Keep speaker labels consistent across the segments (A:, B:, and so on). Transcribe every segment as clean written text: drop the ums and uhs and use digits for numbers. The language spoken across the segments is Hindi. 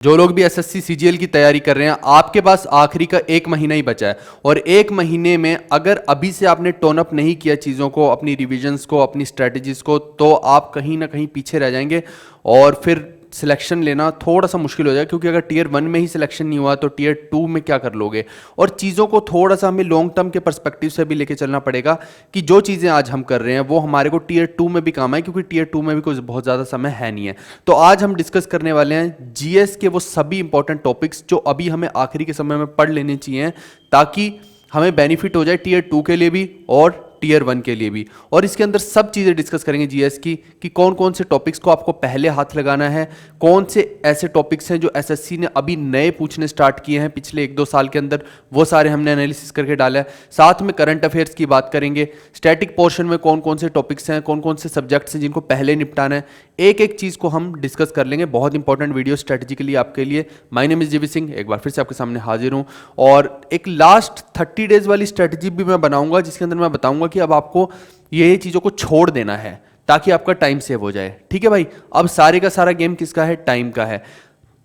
A: जो लोग भी एसएससी सीजीएल की तैयारी कर रहे हैं, आपके पास आखिरी का 1 महीना ही बचा है और 1 महीने में अगर अभी से आपने टोन अप नहीं किया चीज़ों को, अपनी रिविजन्स को, अपनी स्ट्रेटजीज को, तो आप कहीं ना कहीं पीछे रह जाएंगे और फिर सिलेक्शन लेना थोड़ा सा मुश्किल हो जाएगा। क्योंकि अगर टीयर 1 में ही सिलेक्शन नहीं हुआ तो टीयर 2 में क्या कर लोगे। और चीज़ों को थोड़ा सा हमें लॉन्ग टर्म के पर्सपेक्टिव से भी लेके चलना पड़ेगा कि जो चीज़ें आज हम कर रहे हैं वो हमारे को टीयर 2 में भी काम आए, क्योंकि टीयर 2 में भी कुछ बहुत ज़्यादा समय है नहीं है। तो आज हम डिस्कस करने वाले हैं जीएस के वो सभी इंपॉर्टेंट टॉपिक्स जो अभी हमें आखिरी के समय में पढ़ लेने चाहिए, ताकि हमें बेनिफिट हो जाए टीयर 2 के लिए भी और टीयर 1 के लिए भी। और इसके अंदर सब चीज़ें डिस्कस करेंगे जीएस की, कि कौन कौन से टॉपिक्स को आपको पहले हाथ लगाना है, कौन से ऐसे टॉपिक्स हैं जो एसएससी ने अभी नए पूछने स्टार्ट किए हैं पिछले 1-2 साल के अंदर, वो सारे हमने एनालिसिस करके डाला है। साथ में करंट अफेयर्स की बात करेंगे, स्टैटिक पोर्शन में कौन कौन से टॉपिक्स हैं, कौन कौन से सब्जेक्ट्स हैं जिनको पहले निपटाना है, एक एक चीज़ को हम डिस्कस कर लेंगे। बहुत इंपॉर्टेंट वीडियो स्ट्रेटेजिकली आपके लिए। माय नेम इज जीवी सिंह, एक बार फिर से आपके सामने हाजिर हूँ और एक लास्ट 30 डेज वाली स्ट्रेटेजी भी मैं बनाऊंगा, जिसके अंदर मैं बताऊंगा कि अब आपको ये चीज़ों को छोड़ देना है ताकि आपका टाइम सेव हो जाए। ठीक है भाई, अब सारे का सारा गेम किसका है? टाइम का है।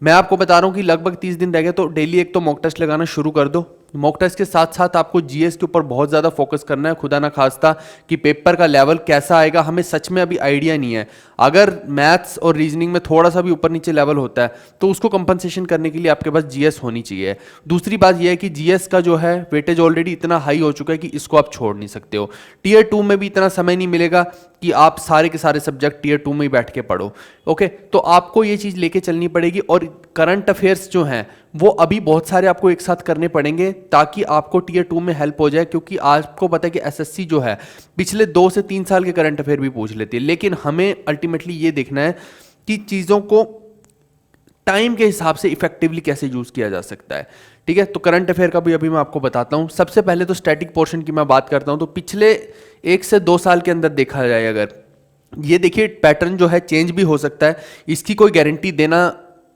A: मैं आपको बता रहा हूं कि लगभग 30 दिन रह गए, तो डेली एक तो मॉक टेस्ट लगाना शुरू कर दो। मॉक टेस्ट के साथ साथ आपको जीएस के ऊपर बहुत ज़्यादा फोकस करना है। खुदा ना खास्ता कि पेपर का लेवल कैसा आएगा हमें सच में अभी आइडिया नहीं है। अगर मैथ्स और रीजनिंग में थोड़ा सा भी ऊपर नीचे लेवल होता है तो उसको कंपनसेशन करने के लिए आपके पास जीएस होनी चाहिए। दूसरी बात यह है कि जीएस का जो है वेटेज ऑलरेडी इतना हाई हो चुका है कि इसको आप छोड़ नहीं सकते हो। टीयर 2 में भी इतना समय नहीं मिलेगा कि आप सारे के सारे सब्जेक्ट टीयर 2 में ही बैठ के पढ़ो। ओके, तो आपको ये चीज़ लेके चलनी पड़ेगी। और करंट अफेयर्स जो हैं वो अभी बहुत सारे आपको एक साथ करने पड़ेंगे ताकि आपको टीयर 2 में हेल्प हो जाए। क्योंकि आपको पता है कि एसएससी जो है पिछले 2 से 3 साल के करंट अफेयर भी पूछ लेती है, लेकिन हमें अल्टीमेटली ये देखना है कि चीज़ों को टाइम के हिसाब से इफेक्टिवली कैसे यूज़ किया जा सकता है। ठीक है, तो करंट अफेयर का भी अभी मैं आपको बताता हूँ। सबसे पहले तो स्टैटिक पोर्शन की मैं बात करता हूँ, तो पिछले 1 से 2 साल के अंदर देखा जाए अगर, ये देखिए पैटर्न जो है चेंज भी हो सकता है, इसकी कोई गारंटी देना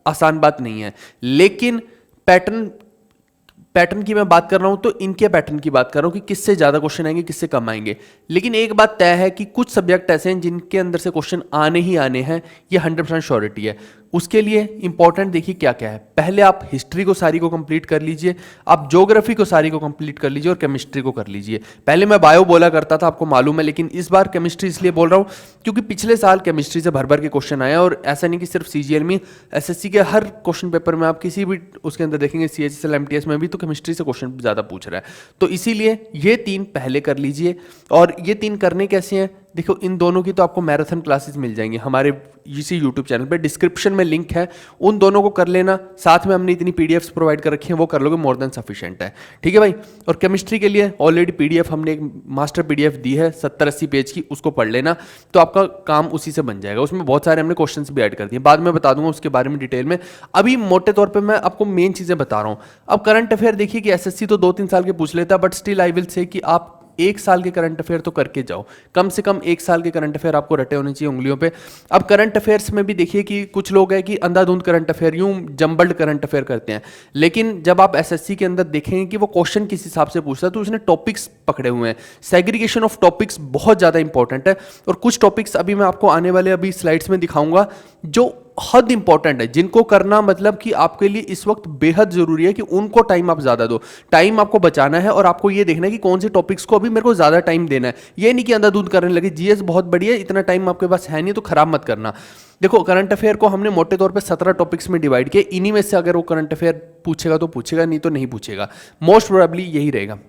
A: आसान बात नहीं है। लेकिन पैटर्न की मैं बात कर रहा हूं तो इनके पैटर्न की बात कर रहा हूं कि किससे ज्यादा क्वेश्चन आएंगे, किससे कम आएंगे। लेकिन एक बात तय है कि कुछ सब्जेक्ट ऐसे हैं जिनके अंदर से क्वेश्चन आने ही आने हैं, ये 100% श्योरिटी है। उसके लिए इंपॉर्टेंट देखिए क्या क्या है। पहले आप हिस्ट्री को सारी को कंप्लीट कर लीजिए, आप ज्योग्राफी को सारी को कंप्लीट कर लीजिए और केमिस्ट्री को कर लीजिए। पहले मैं बायो बोला करता था, आपको मालूम है, लेकिन इस बार केमिस्ट्री इसलिए बोल रहा हूं क्योंकि पिछले साल केमिस्ट्री से भर भर के क्वेश्चन आए। और ऐसा नहीं कि सिर्फ सीजीएल में, एसएससी के हर क्वेश्चन पेपर में आप किसी भी उसके अंदर देखेंगे, सीएचएसएल एमटीएस में भी तो केमिस्ट्री से क्वेश्चन ज़्यादा पूछ रहा है। तो इसीलिए ये 3 पहले कर लीजिए। और ये 3 करने कैसे हैं, देखो इन दोनों की तो आपको मैराथन क्लासेस मिल जाएंगी हमारे इसी यूट्यूब चैनल पे, डिस्क्रिप्शन में लिंक है, उन दोनों को कर लेना। साथ में हमने इतनी पीडीएफ्स प्रोवाइड कर रखी हैं, वो कर लोगे, मोर देन सफिशिएंट है। ठीक है भाई। और केमिस्ट्री के लिए ऑलरेडी पीडीएफ हमने एक मास्टर पीडीएफ दी है 70-80 पेज की, उसको पढ़ लेना, तो आपका काम उसी से बन जाएगा। उसमें बहुत सारे हमने क्वेश्चन भी ऐड कर दिए, बाद में बता दूंगा उसके बारे में डिटेल में। अभी मोटे तौर पर मैं आपको मेन चीज़ें बता रहा हूँ। अब करंट अफेयर देखिए कि एसएससी तो 2-3 साल के पूछ लेता है, but still I will say कि आप 1 साल के करंट अफेयर तो करके जाओ। कम से कम 1 साल के करंट अफेयर आपको रटे होने चाहिए उंगलियों पे। अब करंट अफेयर्स में भी देखिए कि कुछ लोग हैं कि अंधाधुंध करंट अफेयर, यूं जंबल्ड करंट अफेयर करते हैं। लेकिन जब आप एसएससी के अंदर देखेंगे कि वो क्वेश्चन किस हिसाब से पूछता है, तो उसने टॉपिक्स पकड़े हुए हैं। सेग्रीगेशन ऑफ टॉपिक्स बहुत ज़्यादा इंपॉर्टेंट है। और कुछ टॉपिक्स अभी मैं आपको आने वाले अभी स्लाइड्स में दिखाऊंगा जो हद इंपॉर्टेंट है, जिनको करना मतलब कि आपके लिए इस वक्त बेहद जरूरी है कि उनको टाइम आप ज्यादा दो। टाइम आपको बचाना है और आपको ये देखना है कि कौन से टॉपिक्स को अभी मेरे को ज्यादा टाइम देना है। ये नहीं कि अंधाधुंध करने लगे, जीएस बहुत बढ़िया है, इतना टाइम आपके पास है नहीं तो खराब मत करना। देखो करंट अफेयर को हमने मोटे तौर पे 17 टॉपिक्स में डिवाइड किया। इन्हीं में से अगर वो करंट अफेयर पूछेगा तो पूछेगा, नहीं तो नहीं पूछेगा। मोस्ट प्रोबेबली यही रहेगा।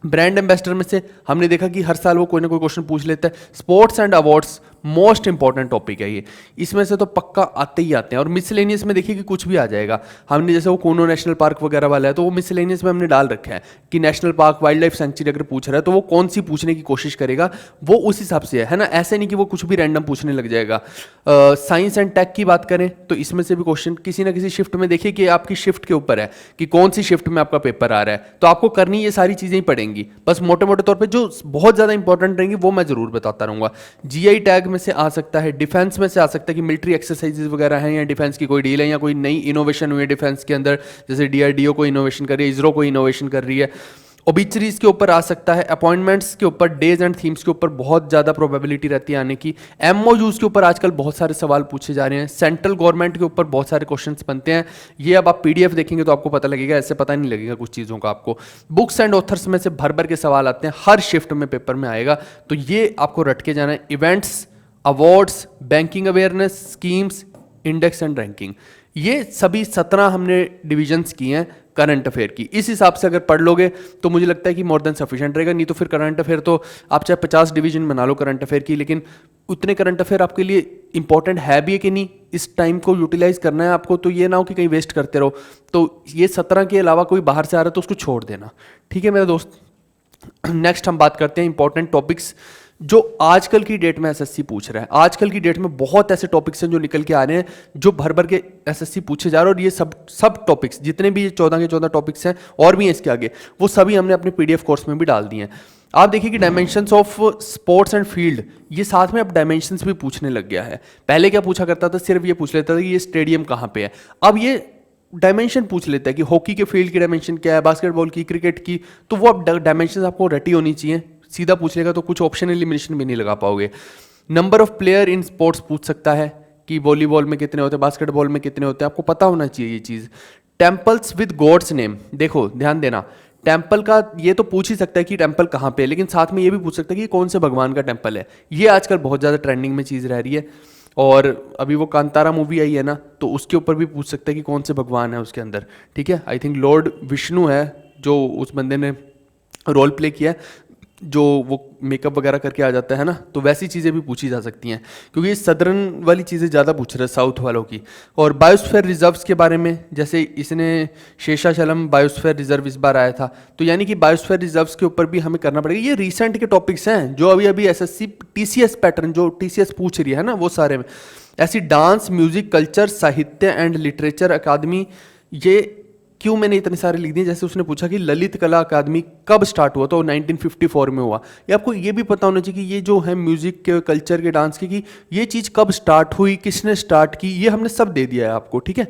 A: ब्रांड एम्बेसडर में से हमने देखा कि हर साल वो कोई ना कोई क्वेश्चन पूछ लेता है। Sports and awards most important topic है ये, इसमें से तो पक्का आते ही आते हैं। और मिसलेनियस में देखिए कि कुछ भी आ जाएगा। हमने जैसे वो कूनो नेशनल पार्क वगैरह वाला है, तो वो मिसलेनियस में हमने डाल रखा है कि national park, wild life sanctuary अगर पूछ रहा है तो वो कौन सी पूछने की कोशिश करेगा, वो उस हिसाब से है ना। ऐसे नहीं कि वो कुछ भी रैंडम पूछने लग जाएगा। साइंस एंड टेक की बात करें तो इसमें से भी क्वेश्चन किसी ना किसी शिफ्ट में, देखिए कि आपकी शिफ्ट के ऊपर है कि कौन सी शिफ्ट में आपका पेपर आ रहा है, तो आपको करनी ये सारी चीजें ही पड़ेंगी। बस मोटे मोटे तौर पर जो बहुत ज्यादा इंपॉर्टेंट रहेंगी वो मैं जरूर बताता रहूंगा। जीआई टैग में से आ सकता है, डिफेंस में से आ सकता है कि मिलिट्री एक्सरसाइजेज वगैरह हैं, या डिफेंस की कोई डील है, या कोई नई इनोवेशन हुई है डिफेंस के अंदर, जैसे डीआरडीओ को इनोवेशन कर रही है, इसरो को इनोवेशन कर रही है। ओबिचरीज के ऊपर आ सकता है, अपॉइंटमेंट्स के ऊपर, डेज एंड थीम्स के ऊपर बहुत ज़्यादा प्रोबेबिलिटी रहती है आने की। एमओयूज के ऊपर आजकल बहुत सारे सवाल पूछे जा रहे हैं। सेंट्रल गवर्नमेंट के ऊपर बहुत सारे क्वेश्चंस बनते हैं। ये अब आप पीडीएफ देखेंगे तो आपको पता लगेगा, ऐसे पता नहीं लगेगा कुछ चीज़ों का आपको। बुक्स एंड ऑथर्स में से भर भर के सवाल आते हैं, हर शिफ्ट में पेपर में आएगा, तो ये आपको रट के जाना है। Events, awards, banking awareness, schemes, index and ranking, ये सभी 17 हमने डिविजन्स किए हैं करंट अफेयर की। इस हिसाब से अगर पढ़ लोगे तो मुझे लगता है कि मोर देन सफिशिएंट रहेगा। नहीं तो फिर करंट अफेयर तो आप चाहे 50 डिवीजन बना लो करंट अफेयर की, लेकिन उतने करंट अफेयर आपके लिए इंपॉर्टेंट है भी है कि नहीं, इस टाइम को यूटिलाइज करना है आपको, तो ये ना हो कि कहीं वेस्ट करते रहो। तो ये 17 के अलावा कोई बाहर से आ रहा है तो उसको छोड़ देना, ठीक है मेरे दोस्त। नेक्स्ट हम बात करते हैं इंपॉर्टेंट टॉपिक्स जो आजकल की डेट में एसएससी पूछ रहा है। आजकल की डेट में बहुत ऐसे टॉपिक्स हैं जो निकल के आ रहे हैं, जो भर भर के एसएससी पूछे जा रहे हैं, और ये सब टॉपिक्स जितने भी ये 14 के 14 टॉपिक्स हैं और भी हैं इसके आगे, वो सभी हमने अपने पीडीएफ कोर्स में भी डाल दिए हैं। आप देखिए कि dimensions of sports and field, ये साथ में अब डायमेंशंस भी पूछने लग गया है। पहले क्या पूछा करता था, सिर्फ ये पूछ लेता था कि ये स्टेडियम कहाँ पे है। अब ये डायमेंशन पूछ लेता है कि हॉकी के फील्ड की डायमेंशन क्या है, बास्केटबॉल की, क्रिकेट की, तो वो अब डायमेंशन आपको रटी होनी चाहिए। सीधा पूछ लेगा तो कुछ ऑप्शन एलिमिनेशन भी नहीं लगा पाओगे। Number of player in sports पूछ सकता है कि वॉलीबॉल में कितने होते हैं, बास्केटबॉल में कितने होते हैं, आपको पता होना चाहिए ये चीज़। टेम्पल्स विद गॉड्स नेम, देखो ध्यान देना, टेम्पल का ये तो पूछ ही सकता है कि टेम्पल कहाँ पे है, लेकिन साथ में ये भी पूछ सकता है कि कौन से भगवान का टेम्पल है। ये आजकल बहुत ज़्यादा ट्रेंडिंग में चीज़ रह रही है। और अभी वो कांतारा मूवी आई है ना, तो उसके ऊपर भी पूछ सकते हैं कि कौन से भगवान है उसके अंदर, ठीक है। आई थिंक लॉर्ड विष्णु है जो उस बंदे ने रोल प्ले किया है, जो वो मेकअप वगैरह करके आ जाता है ना, तो वैसी चीज़ें भी पूछी जा सकती हैं, क्योंकि ये सदर्न वाली चीज़ें ज़्यादा पूछ रहे हैं साउथ वालों की। और बायोस्फीयर रिजर्व्स के बारे में, जैसे इसने शेषाचलम बायोस्फीयर रिजर्व इस बार आया था, तो यानी कि बायोस्फीयर रिजर्व्स के ऊपर भी हमें करना पड़ेगा। ये रिसेंट के टॉपिक्स हैं जो अभी अभी एसएससी टीसीएस पैटर्न जो टीसीएस पूछ रही है ना, वो सारे में। ऐसी डांस, म्यूजिक, कल्चर, साहित्य एंड लिटरेचर अकादमी, ये क्यों मैंने इतने सारे लिख दिए। जैसे उसने पूछा कि ललित कला अकादमी कब स्टार्ट हुआ, तो 1954 में हुआ। ये आपको ये भी पता होना चाहिए कि ये जो है म्यूजिक के, कल्चर के, डांस के, कि ये चीज़ कब स्टार्ट हुई, किसने स्टार्ट की, ये हमने सब दे दिया है आपको, ठीक है।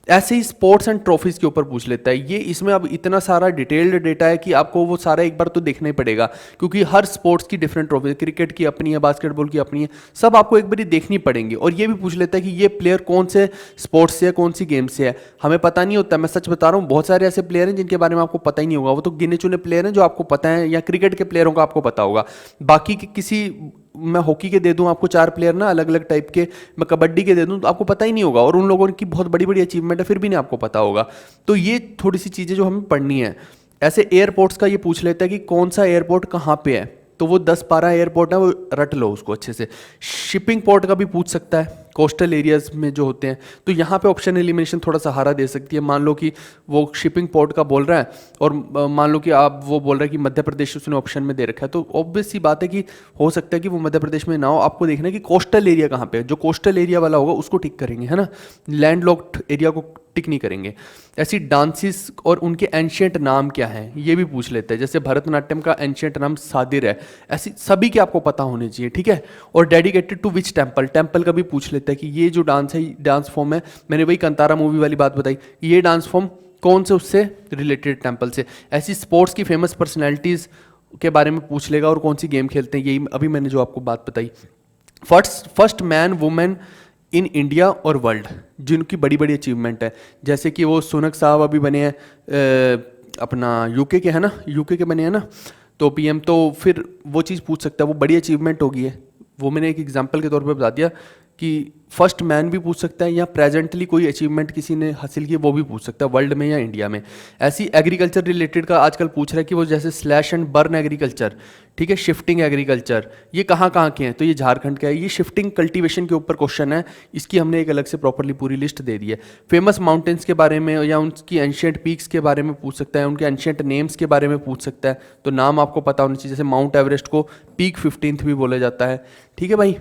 A: ऐसे ही स्पोर्ट्स एंड ट्रॉफीज के ऊपर पूछ लेता है। ये इसमें अब इतना सारा डिटेल्ड डेटा है कि आपको वो सारा एक बार तो देखना ही पड़ेगा, क्योंकि हर स्पोर्ट्स की डिफरेंट ट्रॉफी, क्रिकेट की अपनी है, बास्केटबॉल की अपनी है, सब आपको एक बार देखनी पड़ेंगी। और ये भी पूछ लेता है कि ये प्लेयर कौन से स्पोर्ट्स से है, कौन सी गेम से है, हमें पता नहीं होता। मैं सच बता रहा हूँ, बहुत सारे ऐसे प्लेयर हैं जिनके बारे में आपको पता ही नहीं होगा। वो तो गिने चुने प्लेयर हैं जो आपको पता है, या क्रिकेट के प्लेयरों का आपको पता होगा। बाकी किसी, मैं हॉकी के दे दूं आपको 4 प्लेयर ना अलग अलग टाइप के, मैं कबड्डी के दे दूं तो आपको पता ही नहीं होगा, और उन लोगों की बहुत बड़ी बड़ी अचीवमेंट है फिर भी नहीं आपको पता होगा। तो ये थोड़ी सी चीज़ें जो हमें पढ़नी है। ऐसे एयरपोर्ट्स का ये पूछ लेता है कि कौन सा एयरपोर्ट कहाँ पे है, तो वो 10-12 एयरपोर्ट है, वो रट लो उसको अच्छे से। शिपिंग पोर्ट का भी पूछ सकता है, कोस्टल एरियाज में जो होते हैं, तो यहाँ पे ऑप्शन एलिमिनेशन थोड़ा सहारा दे सकती है। मान लो कि वो शिपिंग पोर्ट का बोल रहा है, और मान लो कि आप वो बोल रहा है कि मध्य प्रदेश उसने ऑप्शन में दे रखा है, तो ऑब्वियस सी बात है कि हो सकता है कि वो मध्य प्रदेश में ना हो। आपको देखना है कि कोस्टल एरिया कहाँ पे है, जो कोस्टल एरिया वाला होगा उसको टिक करेंगे, है ना, लैंड लॉक्ड एरिया को टिक नहीं करेंगे। ऐसी डांसेस और उनके एंशियंट नाम क्या हैं, ये भी पूछ लेते हैं। जैसे भरतनाट्यम का एंशियंट नाम सादिर है, ऐसी सभी के आपको पता होने चाहिए, ठीक है। और dedicated to which temple, temple का भी पूछ लेता है कि ये जो डांस है, डांस फॉर्म है, मैंने वही कंतारा मूवी वाली बात बताई, ये डांस फॉर्म कौन से उससे रिलेटेड टेम्पल से। ऐसी स्पोर्ट्स की फेमस पर्सनैलिटीज़ के बारे में पूछ लेगा, और कौन सी गेम खेलते हैं, यही अभी मैंने जो आपको बात बताई। First man women in India और वर्ल्ड, जिनकी बड़ी बड़ी अचीवमेंट है, जैसे कि वो सुनक साहब अभी बने हैं अपना यूके के, है ना, यूके के बने हैं ना, तो पीएम, तो फिर वो चीज़ पूछ सकता है, वो बड़ी अचीवमेंट होगी है। वो मैंने एक एग्जांपल के तौर पे बता दिया कि फर्स्ट मैन भी पूछ सकता है, या प्रेजेंटली कोई अचीवमेंट किसी ने हासिल की वो भी पूछ सकता है, वर्ल्ड में या इंडिया में। ऐसी एग्रीकल्चर रिलेटेड का आजकल पूछ रहा है कि वो जैसे स्लैश एंड बर्न एग्रीकल्चर, ठीक है, शिफ्टिंग एग्रीकल्चर, ये कहाँ कहाँ के हैं, तो ये झारखंड का है। ये शिफ्टिंग कल्टीवेशन के ऊपर क्वेश्चन है, इसकी हमने एक अलग से प्रॉपरली पूरी लिस्ट दे दी है। फेमस माउंटेन्स के बारे में या उनकी एंशियंट पीक्स के बारे में पूछ सकता है, उनके एंशियंट नेम्स के बारे में पूछ सकता है, तो नाम आपको पता होना चाहिए। जैसे माउंट एवरेस्ट को पीक 15th भी बोला जाता है, ठीक है भाई,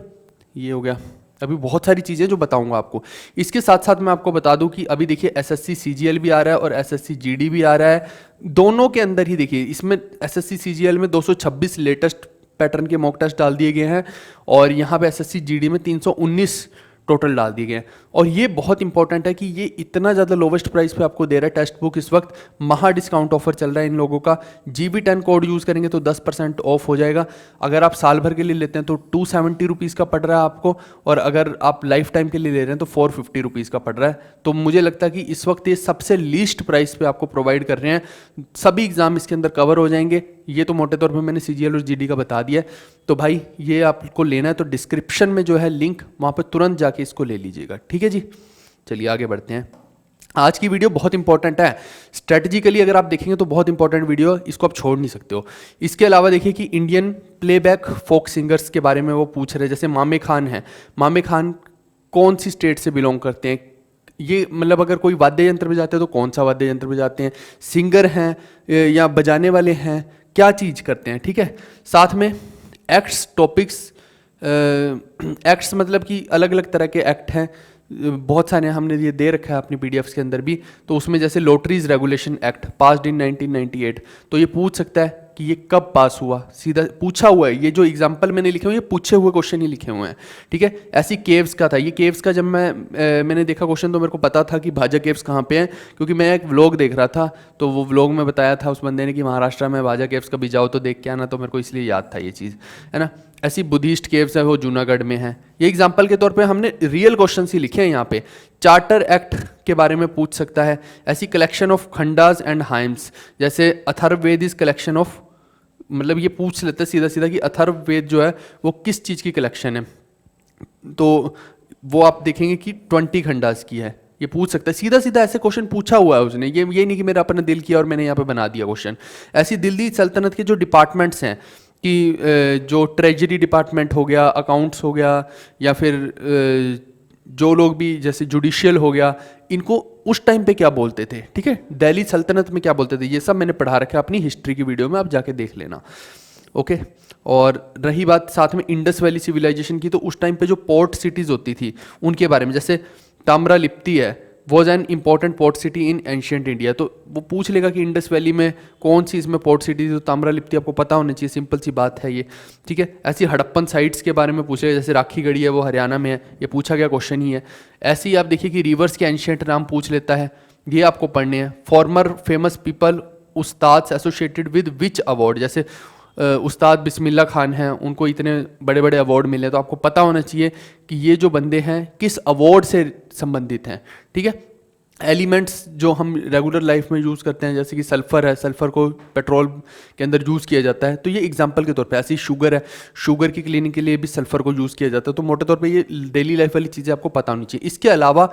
A: ये हो गया। अभी बहुत सारी चीज़ें जो बताऊंगा आपको। इसके साथ साथ मैं आपको बता दूं कि अभी देखिए एसएससी सीजीएल भी आ रहा है और एसएससी जीडी भी आ रहा है। दोनों के अंदर ही देखिए, इसमें एसएससी सीजीएल में 226 लेटेस्ट पैटर्न के मॉक टेस्ट डाल दिए गए हैं, और यहाँ पे एसएससी जीडी में 319 टोटल डाल दिए गए हैं। और ये बहुत इंपॉर्टेंट है कि ये इतना ज़्यादा लोवेस्ट प्राइस पे आपको दे रहा है टेक्स्ट बुक। इस वक्त महा डिस्काउंट ऑफर चल रहा है इन लोगों का। GB10 कोड यूज़ करेंगे तो 10% ऑफ हो जाएगा। अगर आप साल भर के लिए लेते हैं तो 270 रुपीज़ का पड़ रहा है आपको, और अगर आप लाइफ टाइम के लिए ले रहे हैं तो 450 रुपीज़ का पड़ रहा है। तो मुझे लगता है कि इस वक्त ये सबसे लीस्ट प्राइस पे आपको प्रोवाइड कर रहे हैं। सभी एग्जाम इसके अंदर कवर हो जाएंगे। ये तो मोटे तौर पे मैंने CGL और GD का बता दिया है। तो भाई ये आपको लेना है तो डिस्क्रिप्शन में जो है लिंक, वहाँ पर तुरंत जाके इसको ले लीजिएगा। ठीक है जी, चलिए आगे बढ़ते हैं। आज की वीडियो बहुत इंपॉर्टेंट है, स्ट्रेटजिकली अगर आप देखेंगे तो बहुत इंपॉर्टेंट वीडियो, इसको आप छोड़ नहीं सकते हो। इसके अलावा देखिए कि इंडियन प्लेबैक फोक सिंगर्स के बारे में वो पूछ रहे हैं। जैसे मामे खान हैं, मामे खान कौन सी स्टेट से बिलोंग करते हैं, ये मतलब अगर कोई वाद्य यंत्र पे जाते हैं तो कौन सा वाद्य यंत्र पे जाते हैं, सिंगर हैं या बजाने वाले हैं, क्या चीज़ करते हैं। ठीक है, साथ में एक्ट्स, टॉपिक्स, एक्ट्स मतलब कि अलग अलग तरह के एक्ट हैं, बहुत सारे हमने ये दे रखा है अपनी PDFs के अंदर भी। तो उसमें जैसे lotteries regulation act passed in 1998, तो ये पूछ सकता है कि ये कब पास हुआ, सीधा पूछा हुआ है। ये जो एग्जाम्पल मैंने लिखे हुए ये पूछे हुए क्वेश्चन ही लिखे हुए हैं। ठीक है, ऐसी केव्स का था, ये केव्स का जब मैंने देखा क्वेश्चन तो मेरे को पता था कि भाजा केव्स कहाँ पे हैं, क्योंकि मैं एक व्लॉग देख रहा था तो वो व्लॉग में बताया था उस बंदे ने कि महाराष्ट्र में भाजा केव्स कभी जाओ तो देख के आना, तो मेरे को इसलिए याद था ये चीज़, है ना। ऐसी बुद्धिस्ट केव्स है वो जूनागढ़ में है। ये एग्जाम्पल के तौर पे हमने रियल क्वेश्चन ही लिखे हैं यहाँ पे। चार्टर एक्ट के बारे में पूछ सकता है। ऐसी कलेक्शन ऑफ खंडास एंड हाइम्स, जैसे अथर्ववेद इज कलेक्शन ऑफ, मतलब ये पूछ लेते हैं सीधा सीधा कि अथर्ववेद जो है वो किस चीज़ की कलेक्शन है, तो वो आप देखेंगे कि 20 खंडास की है। ये पूछ सकता है सीधा सीधा, ऐसे क्वेश्चन पूछा हुआ है उसने, ये नहीं कि मेरा अपना दिल किया और मैंने यहाँ पे बना दिया क्वेश्चन। ऐसी दिल्ली सल्तनत के जो डिपार्टमेंट्स हैं कि जो ट्रेजरी डिपार्टमेंट हो गया, अकाउंट्स हो गया, या फिर जो लोग भी जैसे जुडिशियल हो गया, इनको उस टाइम पे क्या बोलते थे। ठीक है, दिल्ली सल्तनत में क्या बोलते थे, ये सब मैंने पढ़ा रखा है अपनी हिस्ट्री की वीडियो में, आप जाके देख लेना। ओके, और रही बात साथ में इंडस वैली सिविलाइजेशन की, तो उस टाइम पे जो पोर्ट सिटीज़ होती थी उनके बारे में, जैसे ताम्रालिप्ति है, was an important port city in ancient India, तो वो पूछ लेगा कि इंडस वैली में कौन सी इसमें पोर्ट सिटी थी, तो ताम्रालिप्ति आपको पता होना चाहिए, सिंपल सी बात है ये। ठीक है, ऐसी हड़प्पन साइट्स के बारे में पूछेगा, जैसे राखी गढ़ी है वो हरियाणा में है, ये पूछा गया क्वेश्चन ही है। ऐसे ही आप देखिए कि रिवर्स के एंशियंट नाम पूछ लेता है, ये आपको पढ़ने हैं। Farmer famous people Ustad associated with which award, जैसे उस्ताद बिस्मिल्लाह खान हैं, उनको इतने बड़े बड़े अवार्ड मिले, तो आपको पता होना चाहिए कि ये जो बंदे हैं किस अवार्ड से संबंधित हैं। ठीक है, एलिमेंट्स जो हम रेगुलर लाइफ में यूज़ करते हैं, जैसे कि सल्फ़र है, सल्फ़र को पेट्रोल के अंदर यूज़ किया जाता है, तो ये एग्जांपल के तौर पे। ऐसी शुगर है, शुगर की क्लीनिंग के लिए भी सल्फ़र को यूज़ किया जाता है। तो मोटे तौर पे ये डेली लाइफ वाली चीज़ें आपको पता होनी चाहिए। इसके अलावा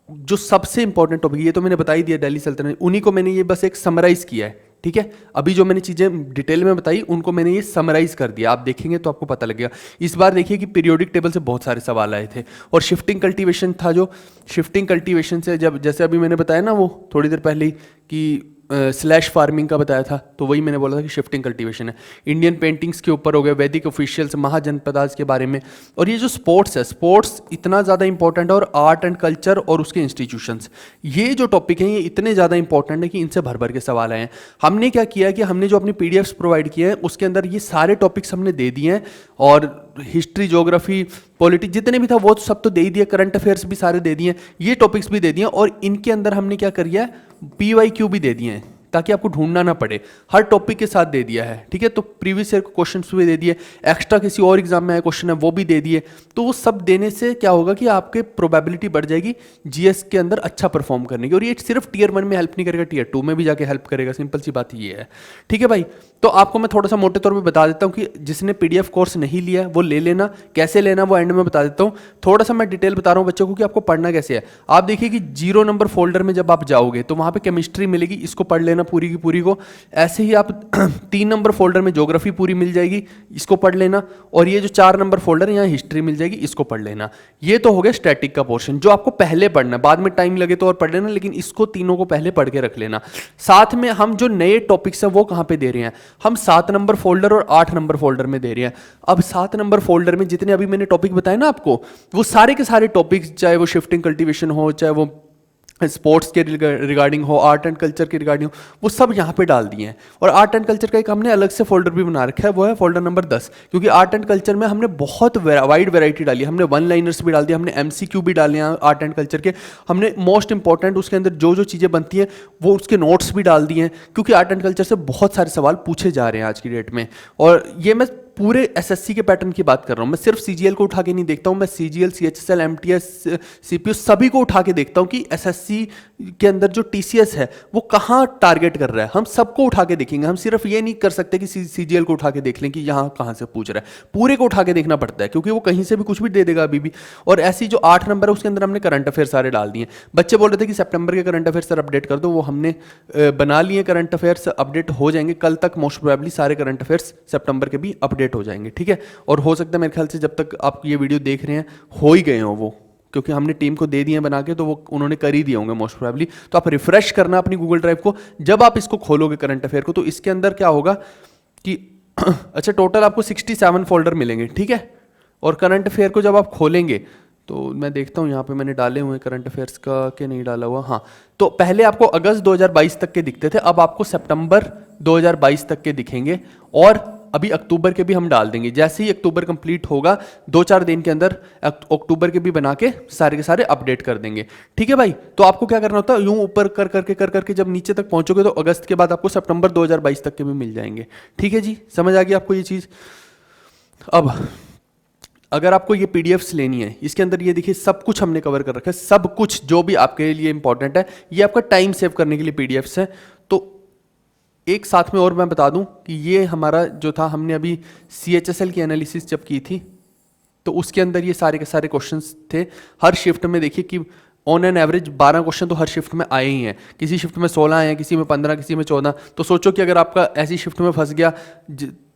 A: जो सबसे इंपॉर्टेंट टॉपिक, ये तो मैंने बता ही दिया दिल्ली सल्तनत, उन्हीं को मैंने ये बस एक समराइज़ किया है। ठीक है, अभी जो मैंने चीज़ें डिटेल में बताई उनको मैंने ये समराइज कर दिया, आप देखेंगे तो आपको पता लगेगा। इस बार देखिए कि पीरियोडिक टेबल से बहुत सारे सवाल आए थे, और शिफ्टिंग कल्टीवेशन था, जो शिफ्टिंग कल्टीवेशन से जब जैसे अभी मैंने बताया ना वो थोड़ी देर पहले ही कि स्लैश फार्मिंग का बताया था, तो वही मैंने बोला था कि शिफ्टिंग कल्टीवेशन है। इंडियन पेंटिंग्स के ऊपर हो गया, वैदिक ऑफिशियल्स, महाजनपदास के बारे में। और ये जो स्पोर्ट्स है, स्पोर्ट्स इतना ज़्यादा इंपॉर्टेंट है, और आर्ट एंड कल्चर और उसके इंस्टीट्यूशंस, ये जो टॉपिक हैं ये इतने ज़्यादा इंपॉर्टेंट है कि इनसे भर भर के सवाल आए हैं। हमने क्या किया है कि हमने जो अपनी PDFs प्रोवाइड किए हैं उसके अंदर ये सारे टॉपिक्स हमने दे दिए हैं, और हिस्ट्री, ज्योग्राफी, पॉलिटिक्स जितने भी था वो सब तो दे ही दिया, करंट अफेयर्स भी सारे दे दिए, ये टॉपिक्स भी दे दिए, और इनके अंदर हमने क्या कर दिया है, PYQ भी दे दिए हैं, ताकि आपको ढूंढना ना पड़े, हर टॉपिक के साथ दे दिया है। ठीक है, तो प्रीवियस ईयर क्वेश्चंस भी दे दिए, एक्स्ट्रा किसी और एग्जाम में आए क्वेश्चन है वो भी दे दिए। तो वो सब देने से क्या होगा कि आपके प्रोबेबिलिटी बढ़ जाएगी GS के अंदर अच्छा परफॉर्म करने की। और ये सिर्फ Tier 1 में हेल्प नहीं करेगा, Tier 2 में भी जाके हेल्प करेगा, सिंपल सी बात ये है। ठीक है भाई, तो आपको मैं थोड़ा सा मोटे तौर पे बता देता हूँ कि जिसने PDF कोर्स नहीं लिया वो ले लेना, कैसे लेना वो एंड में बता देता हूँ। थोड़ा सा मैं डिटेल बता रहा हूँ बच्चों को कि आपको पढ़ना कैसे है। आप देखिए कि 0 नंबर फोल्डर में जब आप जाओगे तो वहाँ पे केमिस्ट्री मिलेगी, इसको पढ़ लेना पूरी की पूरी को। ऐसे ही आप 3 नंबर फोल्डर में ज्योग्राफी पूरी मिल जाएगी, इसको पढ़ लेना। और ये जो 4 नंबर फोल्डर है यहाँ हिस्ट्री मिल जाएगी, इसको पढ़ लेना। ये तो हो गया स्टैटिक का पोर्शन, जो आपको पहले पढ़ना है, बाद में टाइम लगे तो और पढ़ लेना, लेकिन इसको तीनों को पहले पढ़ के रख लेना। साथ में हम जो नए टॉपिक्स है वो कहाँ पे दे रहे हैं, हम 7 नंबर फोल्डर और 8 नंबर फोल्डर में दे रहे हैं। अब 7 नंबर फोल्डर में जितने अभी मैंने टॉपिक बताए ना आपको, वो सारे के सारे टॉपिक्स, चाहे वो शिफ्टिंग कल्टीवेशन हो, चाहे वो स्पोर्ट्स के रिगार्डिंग हो, आर्ट एंड कल्चर के रिगार्डिंग हो, वो सब यहाँ पे डाल दिए हैं। और आर्ट एंड कल्चर का एक हमने अलग से फोल्डर भी बना रखा है, वो है फोल्डर नंबर 10, क्योंकि आर्ट एंड कल्चर में हमने बहुत वाइड वैरायटी डाली है। हमने वन लाइनर्स भी डाल दिया, हमने MCQ भी डाले हैं आर्ट एंड कल्चर के, हमने मोस्ट इंपॉर्टेंट उसके अंदर जो जो चीज़ें बनती हैं वो उसके नोट्स भी डाल दिए हैं, क्योंकि आर्ट एंड कल्चर से बहुत सारे सवाल पूछे जा रहे हैं आज की डेट में। और ये मैं पूरे SSC के पैटर्न की बात कर रहा हूँ, मैं सिर्फ CGL को उठा के नहीं देखता हूँ, मैं CGL, CHSL, MTS, CPO सभी को उठा के देखता हूँ कि SSC के अंदर जो TCS है वो कहाँ टारगेट कर रहा है। हम सबको उठा के देखेंगे, हम सिर्फ ये नहीं कर सकते कि CGL को उठा के देख लें कि यहाँ कहाँ से पूछ रहा है, पूरे को उठा के देखना पड़ता है, क्योंकि वो कहीं से भी कुछ भी दे देगा अभी भी। और ऐसी जो 8 नंबर है उसके अंदर हमने करंट अफेयर सारे डाल दिए। बच्चे बोल रहे थे कि सितंबर के करंट अफेयर सर अपडेट कर दो, वो हमने बना लिए, करंट अफेयर्स अपडेट हो जाएंगे कल तक, मोस्ट प्रोबेबली सारे करंट अफेयर्स सितंबर के भी अपडेट हो जाएंगे, ठीक है। और हो सकता है मेरे ख्याल से जब तक आप ये वीडियो देख रहे हैं हो ही गए हो वो, क्योंकि हमने टीम को दे दिए हैं बना के, तो वो उन्होंने कर ही दिए होंगे मोस्ट प्रोबेबली। तो आप रिफ्रेश करना अपनी गूगल ड्राइव को, जब आप इसको खोलोगे करंट अफेयर को, तो इसके अंदर क्या होगा कि अच्छा टोटल आपको 67 फोल्डर मिलेंगे, ठीक है। और करंट अफेयर को जब आप खोलेंगे तो मैं देखता हूँ यहाँ पे मैंने डाले हुए करंट अफेयर्स का कि नहीं डाला हुआ, हाँ। तो पहले आपको अगस्त 2022 तक के दिखते थे, अब आपको सितंबर 2022 तक के दिखेंगे, और अभी अक्टूबर के भी हम डाल देंगे। जैसे ही अक्टूबर कंप्लीट होगा 2-4 दिन के अंदर अक्टूबर के भी बना के सारे अपडेट कर देंगे, ठीक है भाई। तो आपको क्या करना होता है, यूं ऊपर कर करके जब नीचे तक पहुंचोगे तो अगस्त के बाद आपको सितंबर 2022 तक के भी मिल जाएंगे, ठीक है जी। समझ आ गई आपको ये चीज़। अब अगर आपको ये PDFs लेनी है, इसके अंदर ये देखिए सब कुछ हमने कवर कर रखा है, सब कुछ जो भी आपके लिए इंपॉर्टेंट है, ये आपका टाइम सेव करने के लिए PDFs है। तो एक साथ में और मैं बता दूं कि ये हमारा जो था, हमने अभी CHSL की एनालिसिस जब की थी तो उसके अंदर ये सारे के सारे क्वेश्चंस थे। हर शिफ्ट में देखिए कि ऑन एन एवरेज 12 क्वेश्चन तो हर शिफ्ट में आए ही हैं, किसी शिफ्ट में 16 आए हैं, किसी में 15, किसी में 14। तो सोचो कि अगर आपका ऐसी शिफ्ट में फंस गया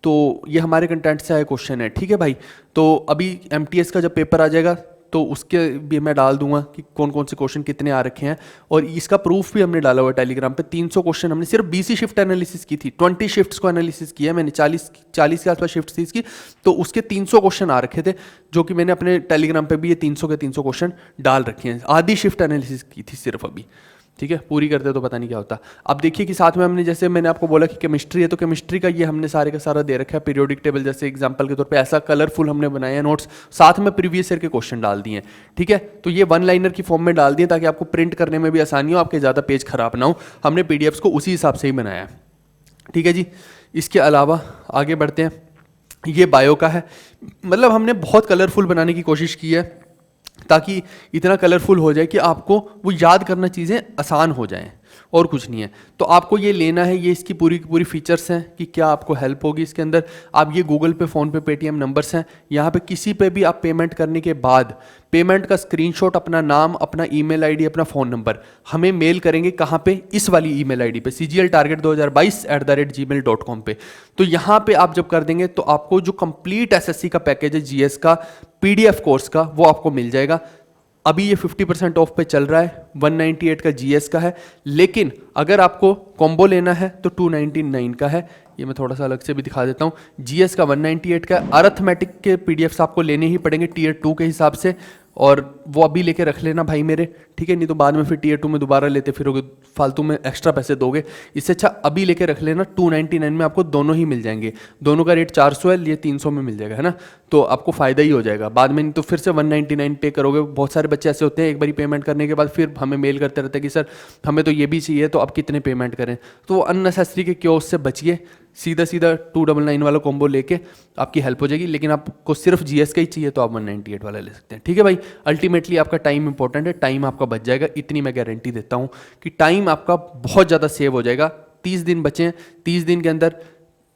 A: तो ये हमारे कंटेंट से आए क्वेश्चन है, ठीक है भाई। तो अभी MTS का जब पेपर आ जाएगा तो उसके भी मैं डाल दूंगा कि कौन कौन से क्वेश्चन कितने आ रखे हैं, और इसका प्रूफ भी हमने डाला हुआ है टेलीग्राम पे। 300 क्वेश्चन हमने सिर्फ 20 ही शिफ्ट एनालिसिस की थी, 20 शिफ्ट्स को एनालिसिस किया मैंने, 40 के आसपास शिफ्ट थी इसकी, तो उसके 300 क्वेश्चन आ रखे थे, जो कि मैंने अपने टेलीग्राम पे भी ये 300 के 300 क्वेश्चन डाल रखे हैं। आधी शिफ्ट एनालिसिस की थी सिर्फ अभी, ठीक है। पूरी करते तो पता नहीं क्या होता। अब देखिए कि साथ में हमने, जैसे मैंने आपको बोला कि केमिस्ट्री है, तो केमिस्ट्री का ये हमने सारे का सारा दे रखा है, पीरियोडिक टेबल जैसे एग्जांपल के तौर पे ऐसा कलरफुल हमने बनाए हैं नोट्स, साथ में प्रीवियस ईयर के क्वेश्चन डाल दिए हैं, ठीक है। तो ये वन लाइनर की फॉर्म में डाल दिए ताकि आपको प्रिंट करने में भी आसानी हो, आपके ज़्यादा पेज खराब ना हो। हमने PDFs को उसी हिसाब से ही बनाया है, ठीक है जी। इसके अलावा आगे बढ़ते हैं, ये बायो का है, मतलब हमने बहुत कलरफुल बनाने की कोशिश की है ताकि इतना कलरफुल हो जाए कि आपको वो याद करना चीज़ें आसान हो जाएं, और कुछ नहीं है। तो आपको ये लेना है, ये इसकी पूरी की पूरी फीचर्स हैं कि क्या आपको हेल्प होगी इसके अंदर। आप ये गूगल पे, फ़ोन पे, पेटीएम नंबर्स हैं, यहाँ पे किसी पे भी आप पेमेंट करने के बाद पेमेंट का स्क्रीनशॉट, अपना नाम, अपना ईमेल आईडी, अपना फ़ोन नंबर हमें मेल करेंगे। कहाँ पे? इस वाली ईमेल आईडी पे, cgltarget2022@gmail.com पे। तो यहाँ पे आप जब कर देंगे तो आपको जो कंप्लीट SSC का पैकेज है, GS का, PDF कोर्स का, वो आपको मिल जाएगा। अभी ये 50% ऑफ पे चल रहा है, 198 का GS का है, लेकिन अगर आपको कॉम्बो लेना है तो 299 का है। ये मैं थोड़ा सा अलग से भी दिखा देता हूँ। GS का 198 का, अर्थमेटिक के PDFs आपको लेने ही पड़ेंगे Tier 2 के हिसाब से, और वो अभी लेके रख लेना भाई मेरे, ठीक है, नहीं तो बाद में फिर Tier 2 में दोबारा लेते फिरोगे, फालतू में एक्स्ट्रा पैसे दोगे। इससे अच्छा अभी लेके रख लेना, 299 में आपको दोनों ही मिल जाएंगे। दोनों का रेट 400 है, ये 300 में मिल जाएगा, है ना। तो आपको फ़ायदा ही हो जाएगा, बाद में नहीं तो फिर से 199 पे करोगे। बहुत सारे बच्चे ऐसे होते हैं, एक बारी पेमेंट करने के बाद फिर हमें मेल करते रहते हैं कि सर हमें तो ये भी चाहिए, तो अब कितने पेमेंट करें। तो वो अननेसेसरी के क्योस से बचिए, सीधा 299 वाला कॉम्बो लेके आपकी हेल्प हो जाएगी। लेकिन आपको सिर्फ GS का ही चाहिए तो आप 198 वाला ले सकते हैं, ठीक है भाई। अल्टीमेटली आपका टाइम इंपॉर्टेंट है, टाइम आपका बच जाएगा, इतनी मैं गारंटी देता हूँ कि टाइम आपका बहुत ज़्यादा सेव हो जाएगा। 30 दिन बचे हैं, 30 दिन के अंदर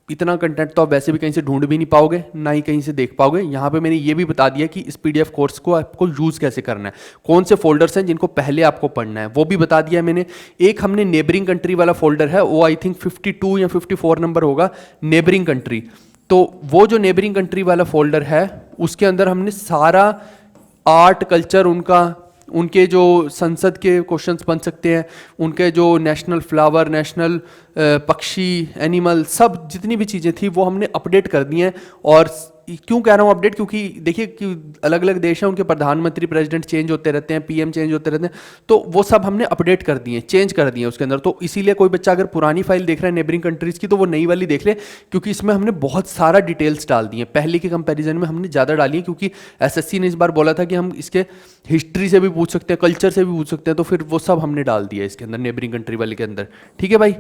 A: इतना कंटेंट तो आप वैसे भी कहीं से ढूंढ भी नहीं पाओगे, ना ही कहीं से देख पाओगे। यहाँ पे मैंने ये भी बता दिया कि इस PDF कोर्स को आपको यूज़ कैसे करना है, कौन से फोल्डर्स हैं जिनको पहले आपको पढ़ना है, वो भी बता दिया मैंने। एक हमने नेबरिंग कंट्री वाला फोल्डर है, वो आई थिंक 52 या 54 नंबर होगा, नेबरिंग कंट्री। तो वो जो नेबरिंग कंट्री वाला फोल्डर है, उसके अंदर हमने सारा आर्ट कल्चर, उनके जो संसद के क्वेश्चंस बन सकते हैं, उनके जो नेशनल फ्लावर, नेशनल पक्षी, एनिमल, सब जितनी भी चीज़ें थी वो हमने अपडेट कर दी हैं। और क्यों कह रहा हूँ अपडेट, क्योंकि देखिए कि अलग अलग देश हैं, उनके प्रधानमंत्री प्रेसिडेंट चेंज होते रहते हैं, पीएम चेंज होते रहते हैं, तो वो सब हमने अपडेट कर दिए, चेंज कर दिए उसके अंदर। तो इसीलिए कोई बच्चा अगर पुरानी फाइल देख रहा है नेबरिंग कंट्रीज़ की, तो वो नई वाली देख ले, क्योंकि इसमें हमने बहुत सारा डिटेल्स डाल दिए, पहले के कंपैरिजन में हमने ज़्यादा डाली है, क्योंकि एसएससी ने इस बार बोला था कि हम इसके हिस्ट्री से भी पूछ सकते हैं, कल्चर से भी पूछ सकते हैं, तो फिर वो सब हमने डाल दिया इसके अंदर, नेबरिंग कंट्री वाले के अंदर। ठीक है भाई,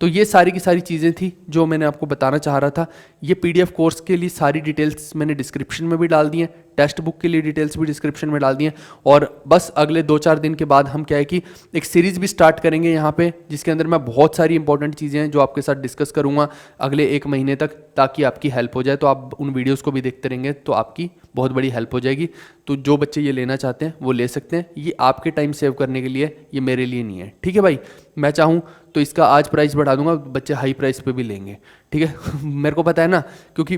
A: तो ये सारी की सारी चीज़ें थी जो मैंने आपको बताना चाह रहा था। ये पीडीएफ कोर्स के लिए सारी डिटेल्स मैंने डिस्क्रिप्शन में भी डाल दी हैं, टेक्स्ट बुक के लिए डिटेल्स भी डिस्क्रिप्शन में डाल दी हैं। और बस अगले 2-4 दिन के बाद हम क्या है कि एक सीरीज़ भी स्टार्ट करेंगे यहाँ पे, जिसके अंदर मैं बहुत सारी इंपॉर्टेंट चीज़ें हैं जो आपके साथ डिस्कस करूँगा अगले 1 महीने तक, ताकि आपकी हेल्प हो जाए। तो आप उन वीडियोज़ को भी देखते रहेंगे तो आपकी बहुत बड़ी हेल्प हो जाएगी। तो जो बच्चे ये लेना चाहते हैं वो ले सकते हैं, ये आपके टाइम सेव करने के लिए, ये मेरे लिए नहीं है। ठीक है भाई, मैं चाहूँ तो इसका आज प्राइस बढ़ा दूंगा, बच्चे हाई प्राइस पे भी लेंगे। ठीक है मेरे को पता है ना, क्योंकि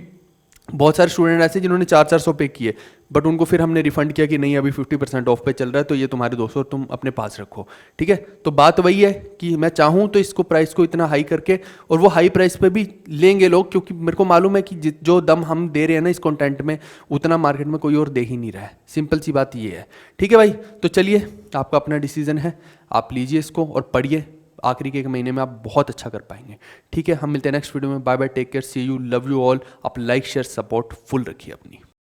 A: बहुत सारे स्टूडेंट ऐसे जिन्होंने 400-400 पे किए, बट उनको फिर हमने रिफंड किया कि नहीं अभी 50% ऑफ पे चल रहा है, तो ये तुम्हारे 200 तुम अपने पास रखो। ठीक है, तो बात वही है कि मैं चाहूँ तो इसको प्राइस को इतना हाई करके, और वो हाई प्राइस पे भी लेंगे लोग, क्योंकि मेरे को मालूम है कि जो दम हम दे रहे हैं ना इस कंटेंट में, उतना मार्केट में कोई और दे ही नहीं रहा है। सिंपल सी बात ये है। ठीक है भाई, तो चलिए, आपका अपना डिसीजन है, आप लीजिए इसको और पढ़िए, आखिरी के 1 महीने में आप बहुत अच्छा कर पाएंगे। ठीक है, हम मिलते हैं नेक्स्ट वीडियो में। Bye bye, take care, see you, love you all. आप लाइक शेयर सपोर्ट फुल रखिए अपनी।